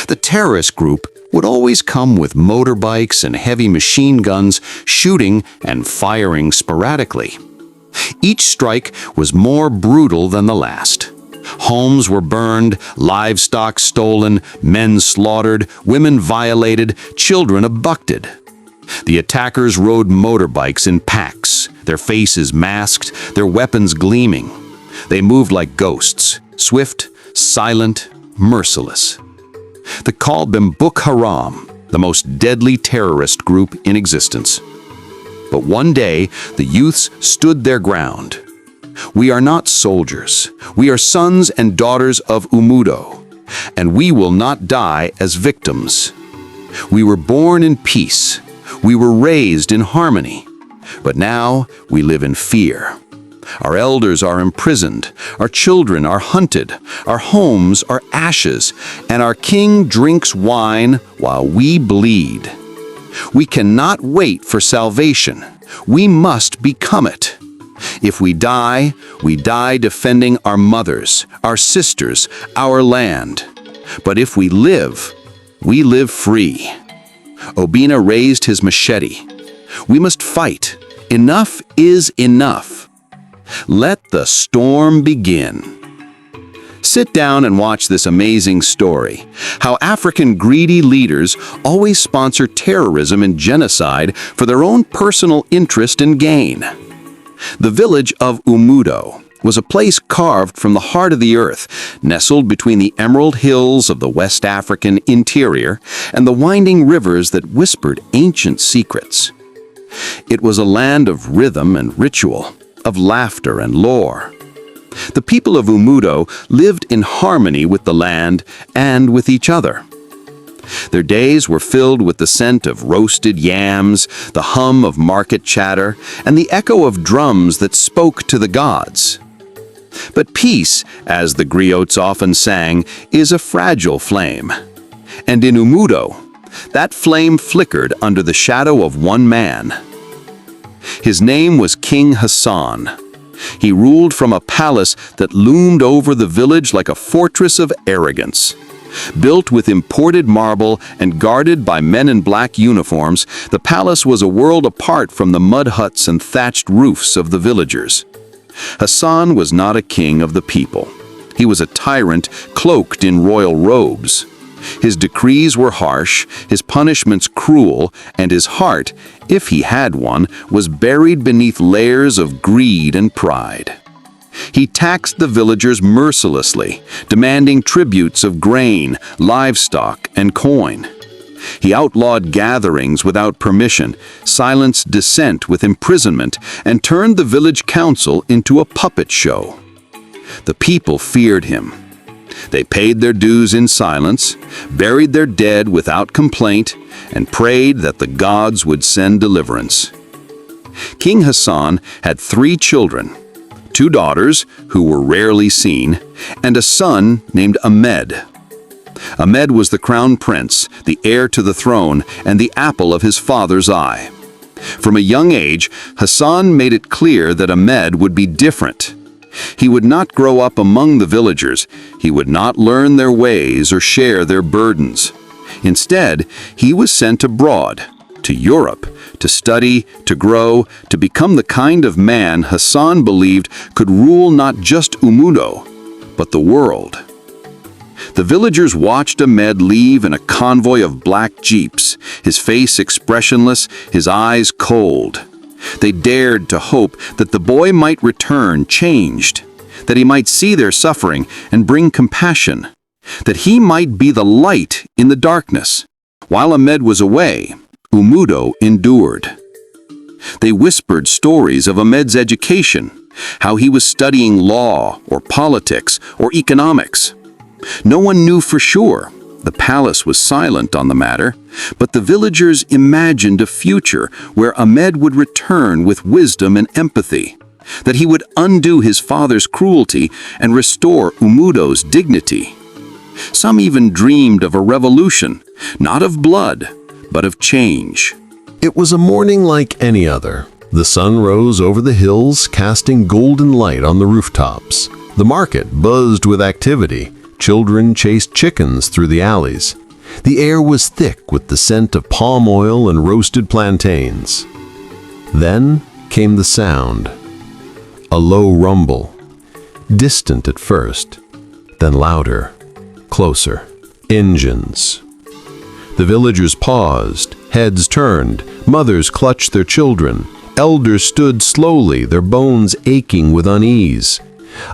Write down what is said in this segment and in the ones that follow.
The terrorist group would always come with motorbikes and heavy machine guns, shooting and firing sporadically. Each strike was more brutal than the last. Homes were burned, livestock stolen, men slaughtered, women violated, children abducted. The attackers rode motorbikes in packs, their faces masked, their weapons gleaming. They moved like ghosts, swift, silent, merciless. They called them Boko Haram, the most deadly terrorist group in existence. But one day, the youths stood their ground. We are not soldiers. We are sons and daughters of Umudo, and we will not die as victims. We were born in peace. We were raised in harmony. But now we live in fear. Our elders are imprisoned, our children are hunted, our homes are ashes, and our king drinks wine while we bleed. We cannot wait for salvation. We must become it. If we die defending our mothers, our sisters, our land. But if we live free. Obina raised his machete. We must fight. Enough is enough. Let the storm begin. Sit down and watch this amazing story, how African greedy leaders always sponsor terrorism and genocide for their own personal interest and gain. The village of Umudo was a place carved from the heart of the earth, nestled between the emerald hills of the West African interior and the winding rivers that whispered ancient secrets. It was a land of rhythm and ritual, of laughter and lore. The people of Umudo lived in harmony with the land and with each other. Their days were filled with the scent of roasted yams, the hum of market chatter, and the echo of drums that spoke to the gods. But peace, as the griots often sang, is a fragile flame. And in Umudo, that flame flickered under the shadow of one man. His name was King Hassan. He ruled from a palace that loomed over the village like a fortress of arrogance. Built with imported marble and guarded by men in black uniforms, the palace was a world apart from the mud huts and thatched roofs of the villagers. Hassan was not a king of the people. He was a tyrant cloaked in royal robes. His decrees were harsh, his punishments cruel, and his heart, if he had one, was buried beneath layers of greed and pride. He taxed the villagers mercilessly, demanding tributes of grain, livestock, and coin. He outlawed gatherings without permission, silenced dissent with imprisonment, and turned the village council into a puppet show. The people feared him. They paid their dues in silence, buried their dead without complaint, and prayed that the gods would send deliverance. King Hassan had 3 children, 2 daughters, who were rarely seen, and a son named Ahmed. Ahmed was the crown prince, the heir to the throne, and the apple of his father's eye. From a young age, Hassan made it clear that Ahmed would be different. He would not grow up among the villagers. He would not learn their ways or share their burdens. Instead, he was sent abroad, to Europe, to study, to grow, to become the kind of man Hassan believed could rule not just Umudo, but the world. The villagers watched Ahmed leave in a convoy of black jeeps, his face expressionless, his eyes cold. They dared to hope that the boy might return changed, that he might see their suffering and bring compassion, that he might be the light in the darkness. While Ahmed was away, Umudo endured. They whispered stories of Ahmed's education, how he was studying law or politics or economics. No one knew for sure. The palace was silent on the matter, but the villagers imagined a future where Ahmed would return with wisdom and empathy, that he would undo his father's cruelty and restore Umudo's dignity. Some even dreamed of a revolution, not of blood, but of change. It was a morning like any other. The sun rose over the hills, casting golden light on the rooftops. The market buzzed with activity. Children chased chickens through the alleys. The air was thick with the scent of palm oil and roasted plantains. Then came the sound. A low rumble, distant at first, then louder, closer. Engines. The villagers paused, heads turned, mothers clutched their children, elders stood slowly, their bones aching with unease.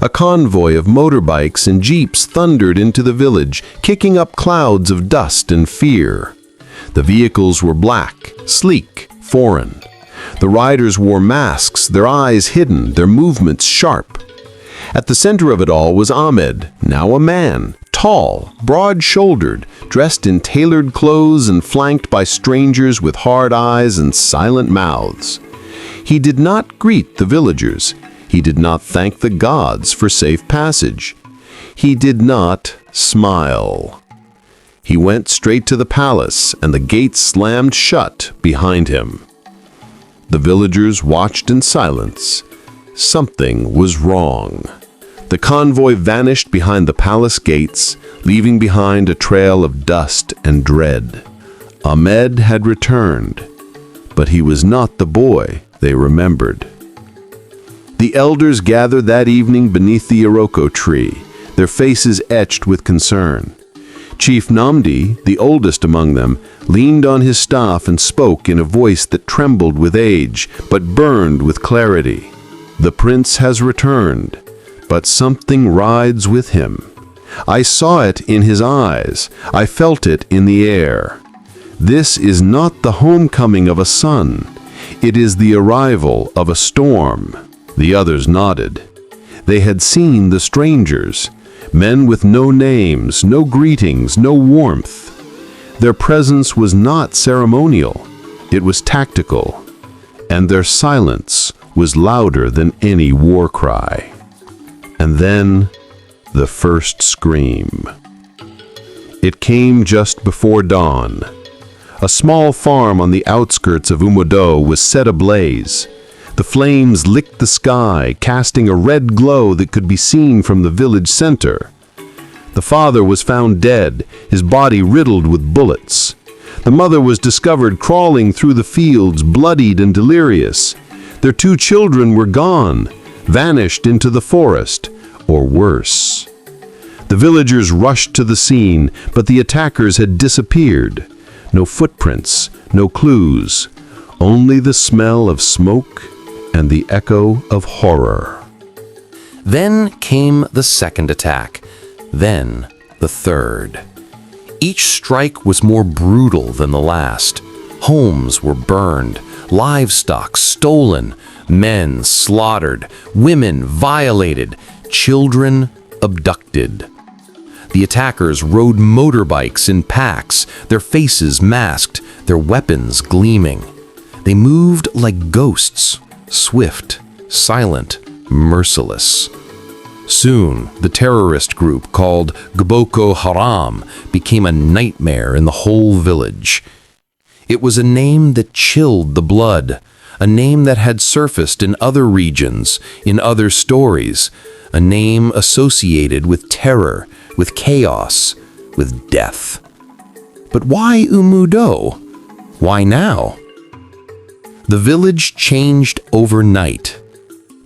A convoy of motorbikes and jeeps thundered into the village, kicking up clouds of dust and fear. The vehicles were black, sleek, foreign. The riders wore masks, their eyes hidden, their movements sharp. At the center of it all was Ahmed, now a man, tall, broad-shouldered, dressed in tailored clothes and flanked by strangers with hard eyes and silent mouths. He did not greet the villagers. He did not thank the gods for safe passage. He did not smile. He went straight to the palace, and the gates slammed shut behind him. The villagers watched in silence. Something was wrong. The convoy vanished behind the palace gates, leaving behind a trail of dust and dread. Ahmed had returned, but he was not the boy they remembered. The elders gathered that evening beneath the Iroko tree, their faces etched with concern. Chief Namdi, the oldest among them, leaned on his staff and spoke in a voice that trembled with age, but burned with clarity. The prince has returned, but something rides with him. I saw it in his eyes. I felt it in the air. This is not the homecoming of a son. It is the arrival of a storm. The others nodded. They had seen the strangers, men with no names, no greetings, no warmth. Their presence was not ceremonial. It was tactical. And their silence was louder than any war cry. And then, the first scream. It came just before dawn. A small farm on the outskirts of Umudo was set ablaze. The flames licked the sky, casting a red glow that could be seen from the village center. The father was found dead, his body riddled with bullets. The mother was discovered crawling through the fields, bloodied and delirious. Their 2 children were gone, vanished into the forest, or worse. The villagers rushed to the scene, but the attackers had disappeared. No footprints, no clues, only the smell of smoke and the echo of horror. Then came the second attack, then the third. Each strike was more brutal than the last. Homes were burned, livestock stolen, men slaughtered, women violated, children abducted. The attackers rode motorbikes in packs, their faces masked, their weapons gleaming. They moved like ghosts, swift, silent, merciless. Soon, the terrorist group called Boko Haram became a nightmare in the whole village. It was a name that chilled the blood, a name that had surfaced in other regions, in other stories, a name associated with terror, with chaos, with death. But why Umudo? Why now? The village changed overnight.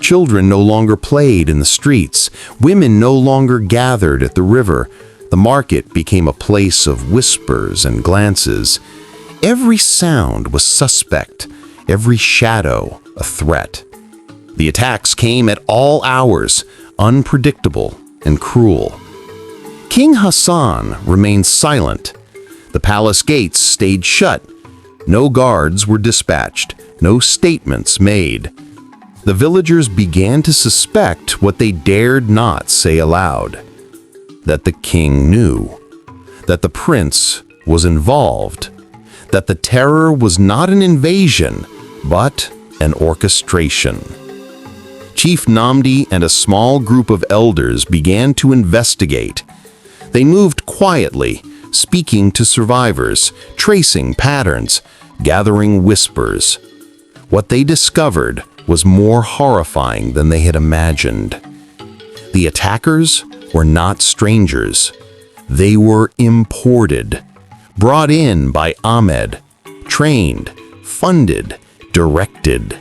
Children no longer played in the streets. Women no longer gathered at the river. The market became a place of whispers and glances. Every sound was suspect, every shadow a threat. The attacks came at all hours, unpredictable and cruel. King Hassan remained silent. The palace gates stayed shut. No guards were dispatched, no statements made. The villagers began to suspect what they dared not say aloud. That the king knew. That the prince was involved. That the terror was not an invasion, but an orchestration. Chief Namdi and a small group of elders began to investigate. They moved quietly, speaking to survivors, tracing patterns, gathering whispers. What they discovered was more horrifying than they had imagined. The attackers were not strangers. They were imported, brought in by Ahmed, trained, funded, directed.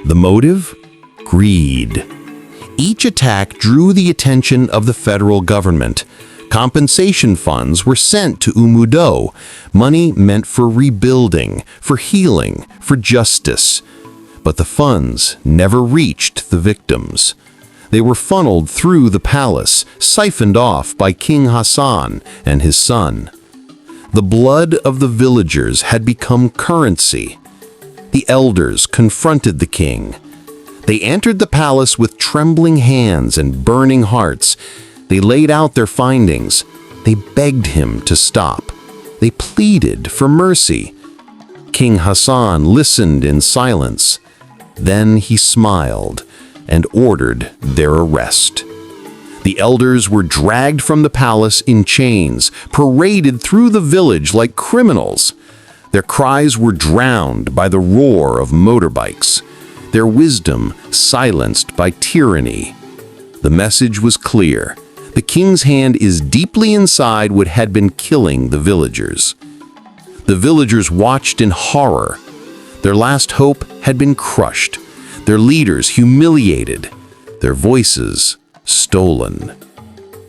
The motive? Greed. Each attack drew the attention of the federal government. Compensation funds were sent to Umudo, money meant for rebuilding, for healing, for justice. But the funds never reached the victims. They were funneled through the palace, siphoned off by King Hassan and his son. The blood of the villagers had become currency. The elders confronted the king. They entered the palace with trembling hands and burning hearts. They laid out their findings. They begged him to stop. They pleaded for mercy. King Hassan listened in silence. Then he smiled and ordered their arrest. The elders were dragged from the palace in chains, paraded through the village like criminals. Their cries were drowned by the roar of motorbikes, their wisdom silenced by tyranny. The message was clear. The king's hand is deeply inside what had been killing the villagers. The villagers watched in horror. Their last hope had been crushed, their leaders humiliated, their voices stolen.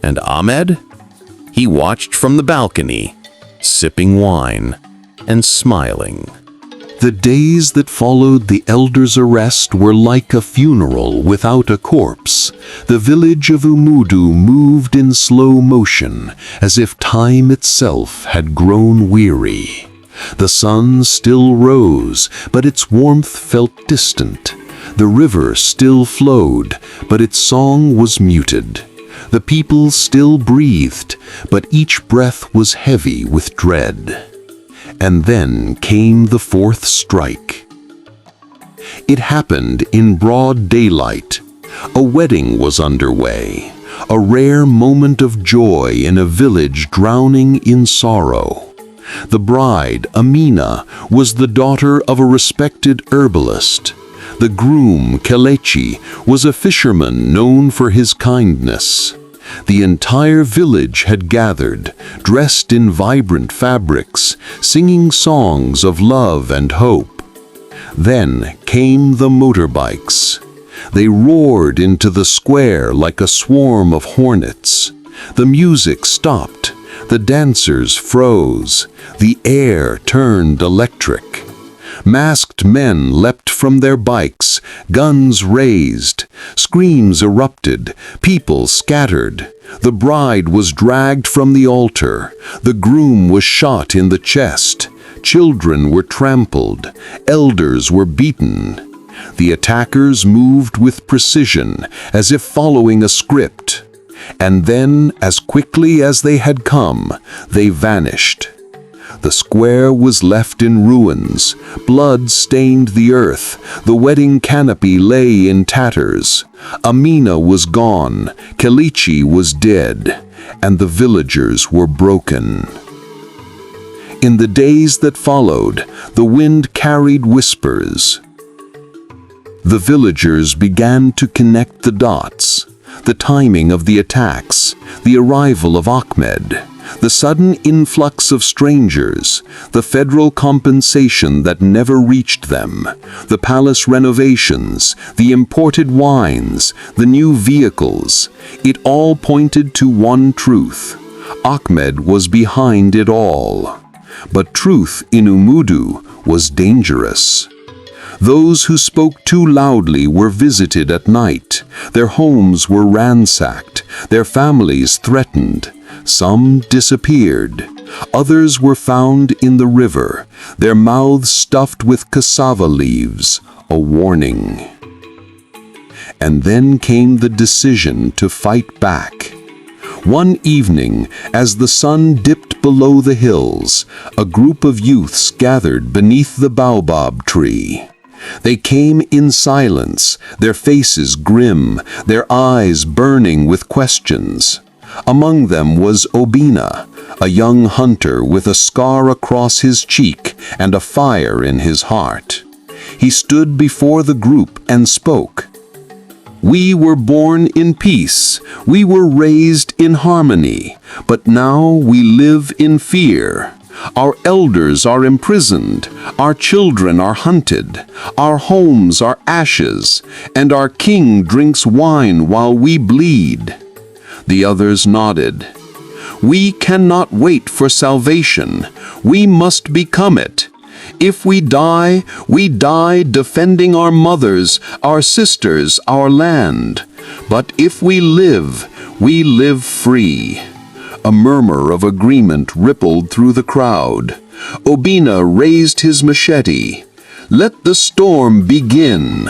And Ahmed? He watched from the balcony, sipping wine and smiling. The days that followed the elders' arrest were like a funeral without a corpse. The village of Umudo moved in slow motion, as if time itself had grown weary. The sun still rose, but its warmth felt distant. The river still flowed, but its song was muted. The people still breathed, but each breath was heavy with dread. And then came the fourth strike. It happened in broad daylight. A wedding was underway, a rare moment of joy in a village drowning in sorrow. The bride, Amina, was the daughter of a respected herbalist. The groom, Kelechi, was a fisherman known for his kindness. The entire village had gathered, dressed in vibrant fabrics, singing songs of love and hope. Then came the motorbikes. They roared into the square like a swarm of hornets. The music stopped. The dancers froze. The air turned electric. Masked men leapt from their bikes, guns raised, screams erupted, people scattered. The bride was dragged from the altar, the groom was shot in the chest, children were trampled, elders were beaten. The attackers moved with precision, as if following a script. And then, as quickly as they had come, they vanished. The square was left in ruins. Blood stained the earth. The wedding canopy lay in tatters. Amina was gone. Kelechi was dead. And the villagers were broken. In the days that followed, the wind carried whispers. The villagers began to connect the dots. The timing of the attacks, the arrival of Ahmed, the sudden influx of strangers, the federal compensation that never reached them, the palace renovations, the imported wines, the new vehicles, it all pointed to one truth. Ahmed was behind it all. But truth in Umudo was dangerous. Those who spoke too loudly were visited at night. Their homes were ransacked, their families threatened. Some disappeared. Others were found in the river, their mouths stuffed with cassava leaves, a warning. And then came the decision to fight back. One evening, as the sun dipped below the hills, a group of youths gathered beneath the baobab tree. They came in silence, their faces grim, their eyes burning with questions. Among them was Obina, a young hunter with a scar across his cheek and a fire in his heart. He stood before the group and spoke. "We were born in peace, we were raised in harmony, but now we live in fear. Our elders are imprisoned, our children are hunted, our homes are ashes, and our king drinks wine while we bleed." The others nodded. "We cannot wait for salvation. We must become it. If we die defending our mothers, our sisters, our land. But if we live free." A murmur of agreement rippled through the crowd. Obina raised his machete. "Let the storm begin."